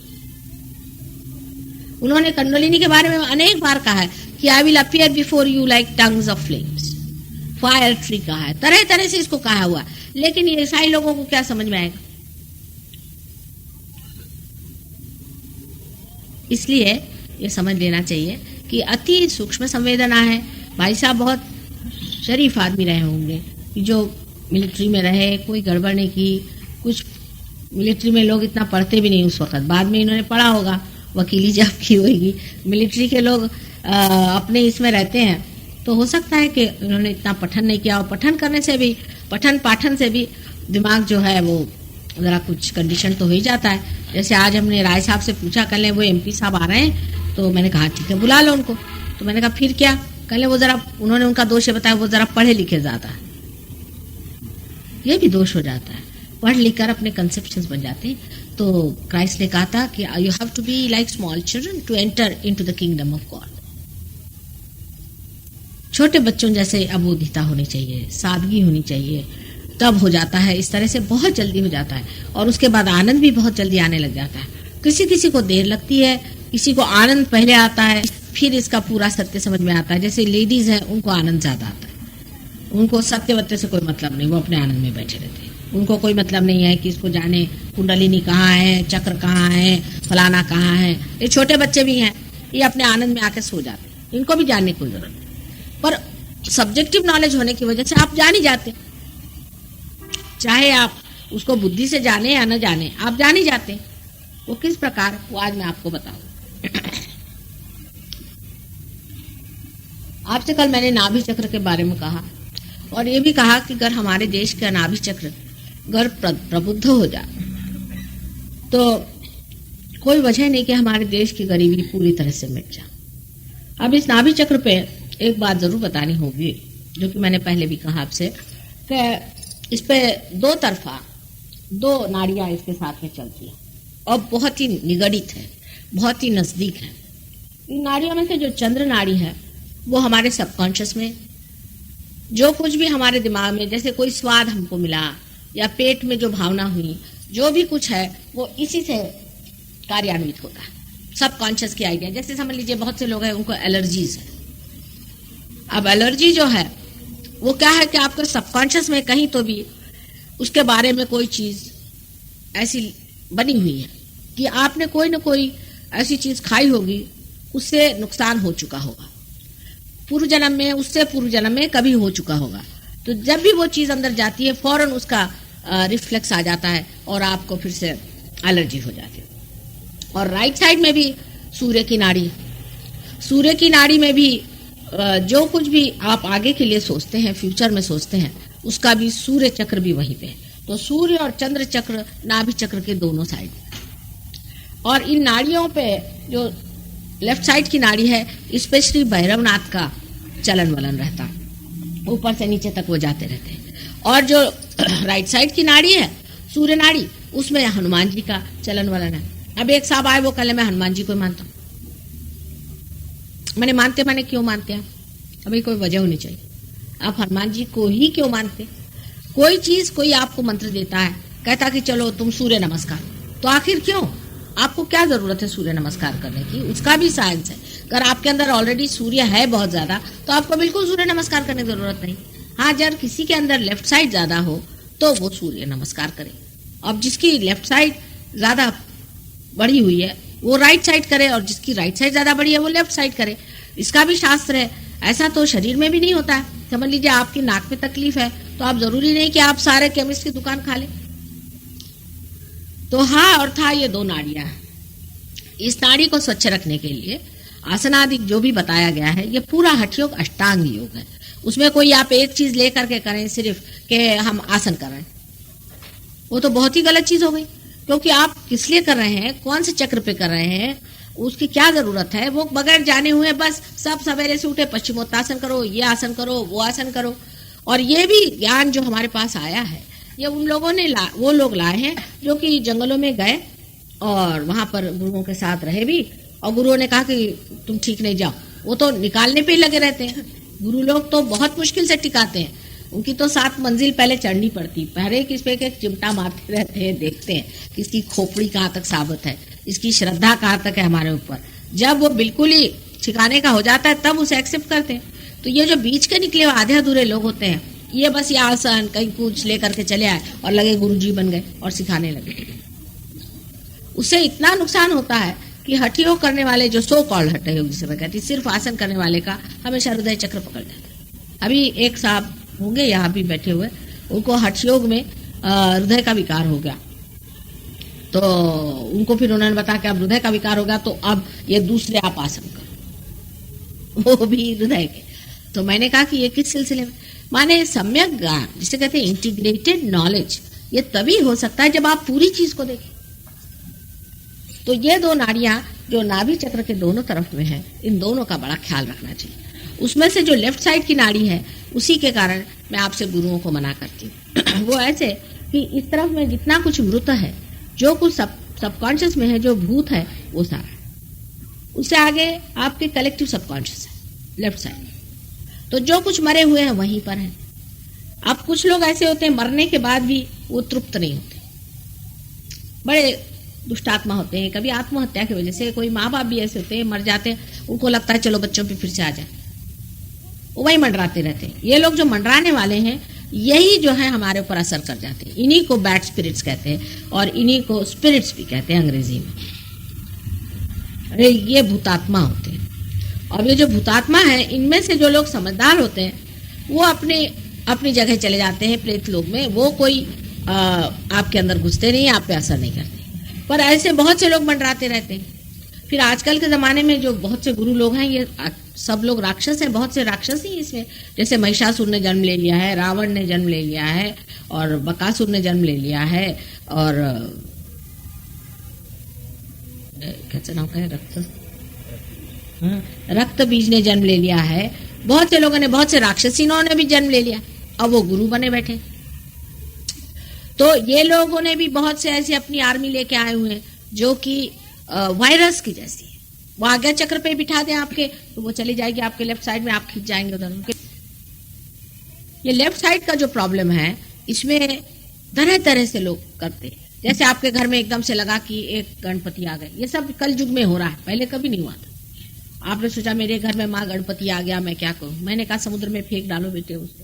उन्होंने कंडोलिनी के बारे में अनेक बार कहा है कि I will appear before you like tongues of flames, fire tree कहा है, तरह तरह से इसको कहा हुआ। लेकिन ये ईसाई लोगों को क्या समझ में आएगा। इसलिए ये समझ लेना चाहिए कि अति सूक्ष्म संवेदना है। भाई साहब बहुत शरीफ आदमी रहे होंगे कि जो मिलिट्री में रहे, कोई गड़बड़ नहीं की। कुछ मिलिट्री में लोग इतना पढ़ते भी नहीं उस वक्त, बाद में इन्होंने पढ़ा होगा, वकीली जब की होगी। मिलिट्री के लोग अपने इसमें रहते हैं, तो हो सकता है कि उन्होंने इतना पठन नहीं किया, और पठन करने से भी, पठन पाठन से भी दिमाग जो है वो जरा कुछ कंडीशन तो हो ही जाता है। जैसे आज हमने राय साहब से पूछा, कल वो MP साहब आ रहे हैं, तो मैंने कहा ठीक है बुला लो उनको। तो मैंने कहा फिर क्या, कल वो जरा, उन्होंने उनका दोष बताया, वो जरा पढ़े लिखे ज्यादा है। ये भी दोष हो जाता है, पढ़ लिख कर अपने कंसेप्शंस बन जाते हैं। तो क्राइस्ट ने कहा था कि you have to be like small children to enter into the kingdom of God. छोटे बच्चों जैसे अबोधिता होनी चाहिए, सादगी होनी चाहिए, तब हो जाता है, इस तरह से बहुत जल्दी हो जाता है। और उसके बाद आनंद भी बहुत जल्दी आने लग जाता है। किसी किसी को देर लगती है, किसी को आनंद पहले आता है, फिर इसका पूरा सत्य समझ में आता है। जैसे लेडीज है, उनको आनंद ज्यादा आता है, उनको सत्यवत्य से कोई मतलब नहीं, वो अपने आनंद में बैठे रहते हैं। उनको कोई मतलब नहीं है कि इसको जाने कुंडलिनी कहाँ है, चक्र कहाँ है, फलाना कहाँ है। ये छोटे बच्चे भी हैं, ये अपने आनंद में आके सो जाते हैं, इनको भी जानने की कोई जरूरत नहीं। पर सब्जेक्टिव नॉलेज होने की वजह से आप जान ही जाते, चाहे आप उसको बुद्धि से जाने या न जाने, आप जान ही जाते। वो किस प्रकार, वो आज मैं आपको बताऊं। आपसे कल मैंने नाभि चक्र के बारे में कहा, और ये भी कहा कि अगर हमारे देश का नाभि चक्र अगर प्रबुद्ध हो जाए तो कोई वजह नहीं कि हमारे देश की गरीबी पूरी तरह से मिट जाए। अब इस नाभि चक्र पे एक बात जरूर बतानी होगी, जो कि मैंने पहले भी कहा आपसे, कि इस पे दो तरफा दो नाड़ियां इसके साथ में चलती हैं और बहुत ही निगड़ित है, बहुत ही नजदीक है। इन नाड़ियों में से जो चंद्र नाड़ी है वो हमारे सबकॉन्शियस में जो कुछ भी हमारे दिमाग में, जैसे कोई स्वाद हमको मिला या पेट में जो भावना हुई, जो भी कुछ है वो इसी से कार्यान्वित होता है, सबकॉन्शियस की आइडिया। जैसे समझ लीजिए बहुत से लोग हैं उनको एलर्जीज है। अब एलर्जी जो है वो क्या है कि आपके सबकॉन्शियस में कहीं तो भी उसके बारे में कोई चीज ऐसी बनी हुई है कि आपने कोई ना कोई ऐसी चीज खाई होगी, उससे नुकसान हो चुका होगा पूर्व जन्म में, उससे पूर्व जन्म में कभी हो चुका होगा। तो जब भी वो चीज अंदर जाती है फौरन उसका रिफ्लेक्स आ जाता है और आपको फिर से एलर्जी हो जाती है। और राइट साइड में भी सूर्य की नाड़ी, सूर्य की नाड़ी में भी जो कुछ भी आप आगे के लिए सोचते हैं, फ्यूचर में सोचते हैं, उसका भी सूर्य चक्र भी वहीं पे है। तो सूर्य और चंद्र चक्र नाभि चक्र के दोनों साइड। और इन नाड़ियों पे जो लेफ्ट साइड की नाड़ी है, इस पे श्री भैरवनाथ का चलन वलन रहता, ऊपर से नीचे तक वो जाते रहते हैं। और जो राइट साइड की नाड़ी है, सूर्य नाड़ी, उसमें हनुमान जी का चलन वलन है। अब एक साहब आए, वो कल मैं हनुमान जी को मानता हूँ। मैंने क्यों मानते हैं? अभी कोई वजह होनी चाहिए। आप हनुमान जी को ही क्यों मानते? कोई चीज, कोई आपको मंत्र देता है, कहता कि चलो तुम सूर्य नमस्कार, तो आखिर क्यों? आपको क्या जरूरत है सूर्य नमस्कार करने की? उसका भी साइंस है। अगर आपके अंदर ऑलरेडी सूर्य है बहुत ज्यादा, तो आपको बिल्कुल सूर्य नमस्कार करने की जरूरत नहीं। हाँ, जब किसी के अंदर लेफ्ट साइड ज्यादा हो तो वो सूर्य नमस्कार करे। अब जिसकी लेफ्ट साइड ज्यादा बढ़ी हुई है वो राइट साइड करे, और जिसकी राइट साइड ज्यादा बढ़ी है वो लेफ्ट साइड करे। इसका भी शास्त्र है। ऐसा तो शरीर में भी नहीं होता है। समझ लीजिए आपकी नाक में तकलीफ है, तो आप जरूरी नहीं कि आप सारे केमिस्ट की दुकान खा लें। तो हाँ और था, ये दो नाड़ियां हैं। इस नाड़ी को स्वच्छ रखने के लिए आसनादि जो भी बताया गया है, ये पूरा हठ योग अष्टांग योग है। उसमें कोई आप एक चीज लेकर के करें सिर्फ कि हम आसन कर रहे हैं, वो तो बहुत ही गलत चीज हो गई। क्योंकि आप किस लिए कर रहे हैं, कौन से चक्र पे कर रहे हैं, उसकी क्या जरूरत है, वो बगैर जाने हुए बस सब सवेरे से उठे पश्चिमोत्तासन करो, ये आसन करो, वो आसन करो। और ये भी ज्ञान जो हमारे पास आया है, ये उन लोगों ने वो लोग लाए हैं जो कि जंगलों में गए और वहां पर गुरुओं के साथ रहे भी, और गुरुओं ने कहा कि तुम ठीक नहीं जाओ। वो तो निकालने पे ही लगे रहते हैं। गुरु लोग तो बहुत मुश्किल से टिकाते हैं। उनकी तो 7 मंजिल पहले चढ़नी पड़ती, पहले किस पे एक चिमटा मारते रहते हैं, देखते हैं कि इसकी खोपड़ी कहाँ तक साबित है, इसकी श्रद्धा कहाँ तक है हमारे ऊपर। जब वो बिल्कुल ही ठिकाने का हो जाता है तब उसे एक्सेप्ट करते हैं। तो ये जो बीच के निकले हुए आधे अधूरे लोग होते हैं, ये बस ये आसन कहीं कुछ लेकर के चले आए और लगे गुरुजी बन गए और सिखाने लगे। उससे इतना नुकसान होता है कि हठ योग करने वाले, जो सो कॉल्ड हठ योग जिसे मैं कहती, सिर्फ आसन करने वाले का हमेशा हृदय चक्र पकड़ जाता है। अभी एक साहब होंगे यहाँ भी बैठे हुए, उनको हठ योग में हृदय का विकार हो गया। तो उनको फिर उन्होंने बताया कि अब हृदय का विकार हो गया, तो अब ये दूसरे आप आसन करो, वो भी हृदय के। तो मैंने कहा कि ये किस सिलसिले में? माने सम्यक ज्ञान, जिसे कहते हैं इंटीग्रेटेड नॉलेज, ये तभी हो सकता है जब आप पूरी चीज को देखें। तो ये दो नाड़ियां जो नाभि चक्र के दोनों तरफ में है, इन दोनों का बड़ा ख्याल रखना चाहिए। उसमें से जो लेफ्ट साइड की नाड़ी है, उसी के कारण मैं आपसे गुरुओं को मना करती हूँ। वो ऐसे कि इस तरफ में जितना कुछ मृत है, जो कुछ सबकॉन्शियस में है, जो भूत है, वो सारा, उससे आगे आपके कलेक्टिव सबकॉन्शियस है लेफ्ट साइड। तो जो कुछ मरे हुए हैं वहीं पर है। अब कुछ लोग ऐसे होते हैं मरने के बाद भी वो तृप्त नहीं होते, बड़े दुष्टात्मा होते हैं। कभी आत्महत्या की वजह से, कोई माँ बाप भी ऐसे होते हैं मर जाते हैं, उनको लगता है चलो बच्चों पे फिर से आ जाए, वो वही मंडराते रहते हैं। ये लोग जो मंडराने वाले हैं यही जो है हमारे ऊपर असर कर जाते हैं। इन्हीं को बैड स्पिरिट्स कहते हैं और इन्हीं को स्पिरिट्स भी कहते हैं अंग्रेजी में। अरे ये भूतात्मा होते हैं। और ये जो भूतात्मा है, इनमें से जो लोग समझदार होते हैं वो अपनी जगह चले जाते हैं प्रेत लोक में। वो कोई आपके अंदर घुसते नहीं, आप पे असर नहीं करते। पर ऐसे बहुत से लोग मंडराते रहते हैं। फिर आजकल के ज़माने में जो बहुत से गुरु लोग हैं, ये सब लोग राक्षस हैं, बहुत से राक्षस ही इसमें। जैसे महिषासुर ने जन्म ले लिया है, रावण ने जन्म ले लिया है, और बकासुर ने जन्म ले लिया है, और कैसे नाम का है, रक्त बीज ने जन्म ले लिया है। बहुत से लोगों ने, बहुत से राक्षसिनों ने भी जन्म ले लिया, अब वो गुरु बने बैठे। तो ये लोगों ने भी बहुत से ऐसी अपनी आर्मी लेके आए हुए हैं जो कि वायरस की जैसी है। वो आज्ञा चक्र पे बिठा दें आपके, तो वो चली जाएगी आपके लेफ्ट साइड में, आप खींच जाएंगे उधर। ये लेफ्ट साइड का जो प्रॉब्लम है, इसमें तरह तरह से लोग करते हैं। जैसे आपके घर में एकदम से लगा कि एक गणपति आ गए, ये सब कल युग में हो रहा है, पहले कभी नहीं हुआ था। आपने सोचा मेरे घर में माँ गणपति आ गया, मैं क्या करूं? मैंने कहा समुद्र में फेंक डालो बेटे उसको।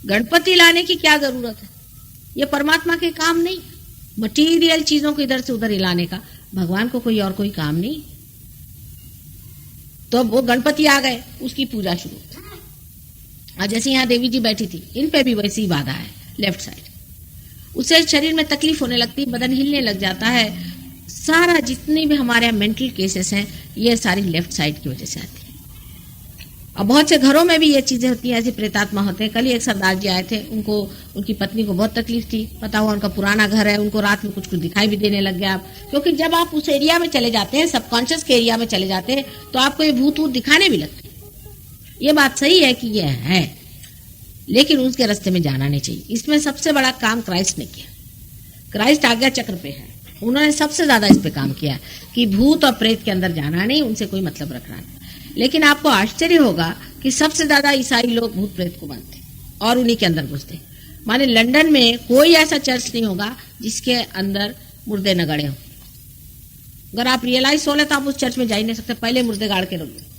गणपति लाने की क्या जरूरत है? ये परमात्मा के काम नहीं। मटीरियल चीजों को इधर से उधर हिलाने का भगवान को कोई और कोई काम नहीं। तो अब वो गणपति आ गए, उसकी पूजा शुरू। और जैसे यहाँ देवी जी बैठी थी, इन पे भी वैसी बाधा है लेफ्ट साइड। उससे शरीर में तकलीफ होने लगती, बदन हिलने लग जाता है। सारा जितनी भी हमारे मेंटल केसेस हैं, ये सारी लेफ्ट साइड की वजह से आती है। अब बहुत से घरों में भी ये चीजें होती हैं, ऐसे प्रेतात्मा होते हैं। कल ही एक सरदार जी आए थे, उनकी पत्नी को बहुत तकलीफ थी। पता हुआ उनका पुराना घर है, उनको रात में कुछ कुछ दिखाई भी देने लग गया। क्योंकि जब आप उस एरिया में चले जाते हैं, सबकॉन्शियस के एरिया में चले जाते हैं, तो आपको ये भूत दिखाने भी लगते हैं। ये बात सही है कि ये है, लेकिन उसके रास्ते में जाना नहीं चाहिए। इसमें सबसे बड़ा काम क्राइस्ट ने किया। क्राइस्ट आज्ञा चक्र पे है, उन्होंने सबसे ज्यादा इस पे काम किया कि भूत और प्रेत के अंदर जाना नहीं, उनसे कोई मतलब रखना नहीं। लेकिन आपको आश्चर्य होगा कि सबसे ज्यादा ईसाई लोग भूत प्रेत को मानते और उन्हीं के अंदर घुसते। माने लंदन में कोई ऐसा चर्च नहीं होगा जिसके अंदर मुर्दे न गड़े हों। अगर आप रियलाइज हो ले तो आप उस चर्च में जा ही नहीं सकते, पहले मुर्दे गाड़ के रख दो।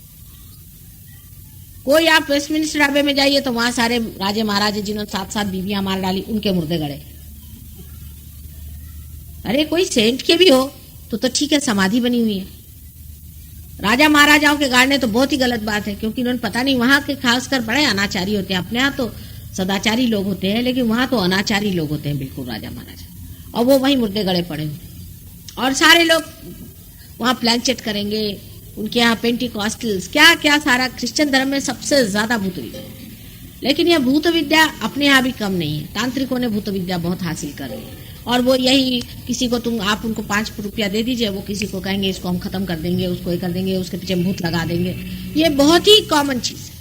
कोई आप वेस्टमिनिस्टर अबे में जाइए तो वहां सारे राजे महाराजे जिन्होंने 7-7 बीवियां मार डाली, उनके मुर्दे गड़े। अरे कोई सेंट के भी हो तो ठीक है, समाधि बनी हुई है। राजा महाराजाओं के गाड़ने तो बहुत ही गलत बात है, क्योंकि उन्होंने पता नहीं, वहां के खासकर बड़े अनाचारी होते हैं। अपने यहाँ तो सदाचारी लोग होते हैं, लेकिन वहां तो अनाचारी लोग होते हैं बिल्कुल, राजा महाराजा। और वो वहीं मुर्दे गड़े पड़े हुए, और सारे लोग वहां प्लानचेट करेंगे। उनके यहाँ पेंटिकॉस्टल्स क्या क्या, सारा क्रिश्चियन धर्म में सबसे ज्यादा भूत विद्या। लेकिन यह भूत विद्या अपने यहाँ भी कम नहीं है। तांत्रिकों ने भूत विद्या बहुत हासिल कर ली है, और वो यही, किसी को आप उनको 5 रुपया दे दीजिए, वो किसी को कहेंगे इसको हम खत्म कर देंगे, उसको ये कर देंगे, उसके पीछे भूत लगा देंगे। ये बहुत ही कॉमन चीज है।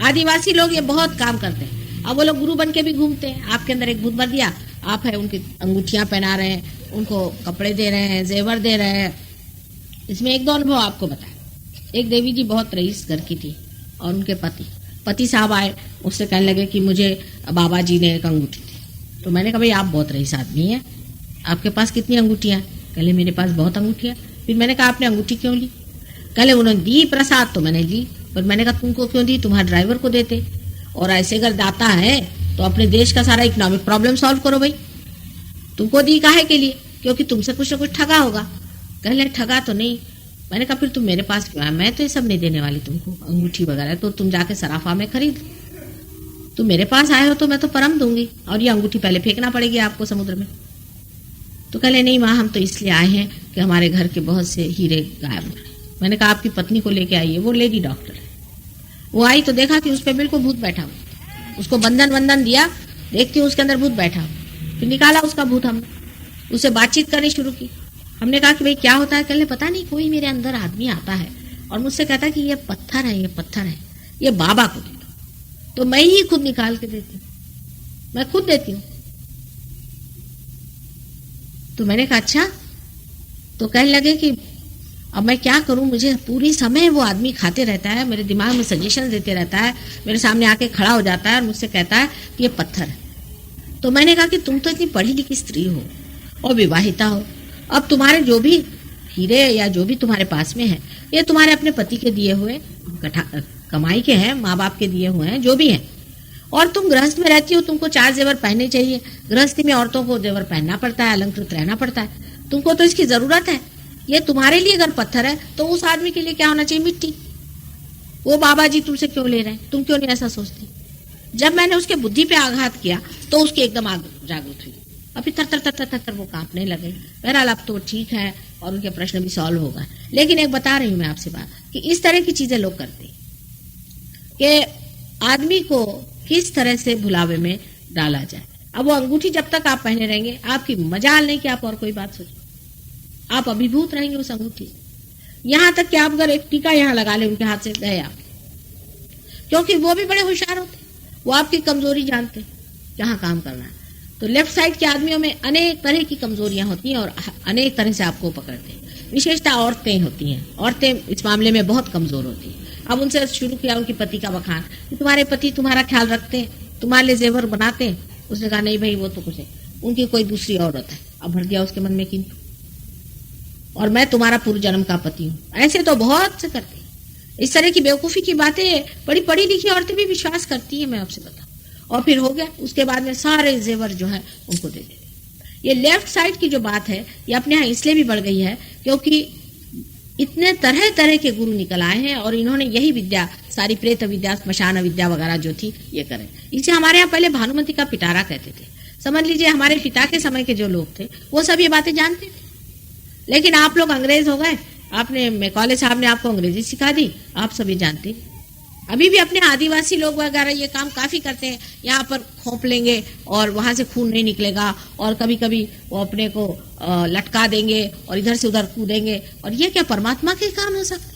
आदिवासी लोग ये बहुत काम करते हैं। अब वो लोग गुरु बन के भी घूमते हैं। आपके अंदर एक भूत भर दिया, आप है उनकी अंगूठियां पहना रहे हैं, उनको कपड़े दे रहे हैं, जेवर दे रहे हैं। इसमें एक दो अनुभव आपको बताया। एक देवी जी बहुत रईस घर की थी, और उनके पति साहब आए, उससे कहने लगे कि मुझे बाबा जी ने एक अंगूठी दी। तो मैंने कहा भाई आप बहुत रईस आदमी हैं, आपके पास कितनी अंगूठियां? कहले मेरे पास बहुत अंगूठियां। फिर मैंने कहा आपने अंगूठी क्यों ली? कहले उन्होंने दी प्रसाद तो मैंने ली, पर मैंने कहा तुमको क्यों दी? तुम्हारे ड्राइवर को देते। और ऐसे अगर दाता है तो अपने देश का सारा इकोनॉमिक प्रॉब्लम सॉल्व करो भाई। तुमको दी काहे के लिए? क्योंकि तुमसे कुछ ना कुछ ठगा होगा। कहले ठगा तो नहीं। मैंने कहा फिर तुम मेरे पास क्यों आए? मैं तो ये सब नहीं देने वाली तुमको, अंगूठी वगैरह तो तुम जाके सराफा में खरीद। तुम मेरे पास आए हो तो मैं तो परम दूंगी, और ये अंगूठी पहले फेंकना पड़ेगी आपको समुद्र में। तो कहले नहीं माँ, हम तो इसलिए आए हैं कि हमारे घर के बहुत से हीरे गायब हो रहे। मैंने कहा आपकी पत्नी को लेके आइए, वो लेडी डॉक्टर है। वो आई तो देखा कि उस पर बिल्कुल भूत बैठा हुआ। उसको बंधन दिया, देखती हूँ उसके अंदर भूत बैठा हुआ। फिर निकाला उसका भूत, हमने उससे बातचीत करनी शुरू की। हमने कहा कि भाई क्या होता है? कहले पता नहीं, कोई मेरे अंदर आदमी आता है और मुझसे कहता है कि ये पत्थर है, ये पत्थर है, ये बाबा को दे दो। तो मैं ही खुद निकाल के देती हूँ, मैं खुद देती हूँ। तो मैंने कहा अच्छा। तो कहने लगे कि अब मैं क्या करूं, मुझे पूरी समय वो आदमी खाते रहता है, मेरे दिमाग में सजेशन देते रहता है, मेरे सामने आके खड़ा हो जाता है और मुझसे कहता है कि ये पत्थर है। तो मैंने कहा कि तुम तो इतनी पढ़ी लिखी स्त्री हो और विवाहिता हो, अब तुम्हारे जो भी हीरे या जो भी तुम्हारे पास में है ये तुम्हारे अपने पति के दिए हुए कमाई के हैं, माँ बाप के दिए हुए हैं, जो भी हैं, और तुम गृहस्थ में रहती हो, तुमको 4 जेवर पहनने चाहिए। गृहस्थी में औरतों को जेवर पहनना पड़ता है, अलंकृत रहना पड़ता है, तुमको तो इसकी जरूरत है। ये तुम्हारे लिए अगर पत्थर है तो उस आदमी के लिए क्या होना चाहिए? मिट्टी। वो बाबा जी तुमसे क्यों ले रहे हैं, तुम क्यों नहीं ऐसा सोचती? जब मैंने उसके बुद्धि पे आघात किया तो उसकी एकदम आग जागृत हुई, अभी तर तर तर तर तर, तर वो कांपने लगे। बहरहाल अब तो ठीक है और उनके प्रश्न भी सॉल्व होगा। लेकिन एक बता रही हूं मैं आपसे बात कि इस तरह की चीजें लोग करते हैं कि आदमी को किस तरह से भुलावे में डाला जाए। अब वो अंगूठी जब तक आप पहने रहेंगे, आपकी मजाल नहीं कि आप और कोई बात सोचें, आप अभिभूत रहेंगे उस अंगूठी से। यहां तक कि आप अगर एक टीका यहां लगा ले उनके हाथ से, गए आप, क्योंकि वो भी बड़े होशियार होते, वो आपकी कमजोरी जानते कहां काम करना है। तो लेफ्ट साइड के आदमियों में अनेक तरह की कमजोरियां होती हैं और अनेक तरह से आपको पकड़ते हैं। विशेषता औरतें होती हैं, औरतें इस मामले में बहुत कमजोर होती हैं। अब उनसे शुरू किया उनके पति का बखान कि तुम्हारे पति तुम्हारा ख्याल रखते हैं, तुम्हारे लिए जेवर बनाते हैं। उसने कहा नहीं भाई, वो तो कुछ है, उनकी कोई दूसरी औरत है। अब भर गया उसके मन में किंतु, और मैं तुम्हारा पूर्व जन्म का पति हूं। ऐसे तो बहुत से करते हैं। इस तरह की बेवकूफी की बातें बड़ी पढ़ी लिखी औरतें भी विश्वास करती है, मैं आपसे बताऊं। और फिर हो गया, उसके बाद में सारे जेवर जो है उनको दे देते। ये लेफ्ट साइड की जो बात है ये अपने यहाँ इसलिए भी बढ़ गई है क्योंकि इतने तरह तरह के गुरु निकल आए हैं और इन्होंने यही विद्या, सारी प्रेत विद्या, श्मशान विद्या वगैरह जो थी ये करे। इसे हमारे यहाँ पहले भानुमति का पिटारा कहते थे। समझ लीजिए हमारे पिता के समय के जो लोग थे वो सब ये बातें जानते थे। लेकिन आप लोग अंग्रेज हो गए, आपने मैकॉले साहब ने आपको अंग्रेजी सिखा दी, आप सभी जानते। अभी भी अपने आदिवासी लोग वगैरह ये काम काफी करते हैं, यहाँ पर खोप लेंगे और वहां से खून नहीं निकलेगा, और कभी कभी वो अपने को लटका देंगे और इधर से उधर कूदेंगे। और ये क्या परमात्मा के काम हो सकता है?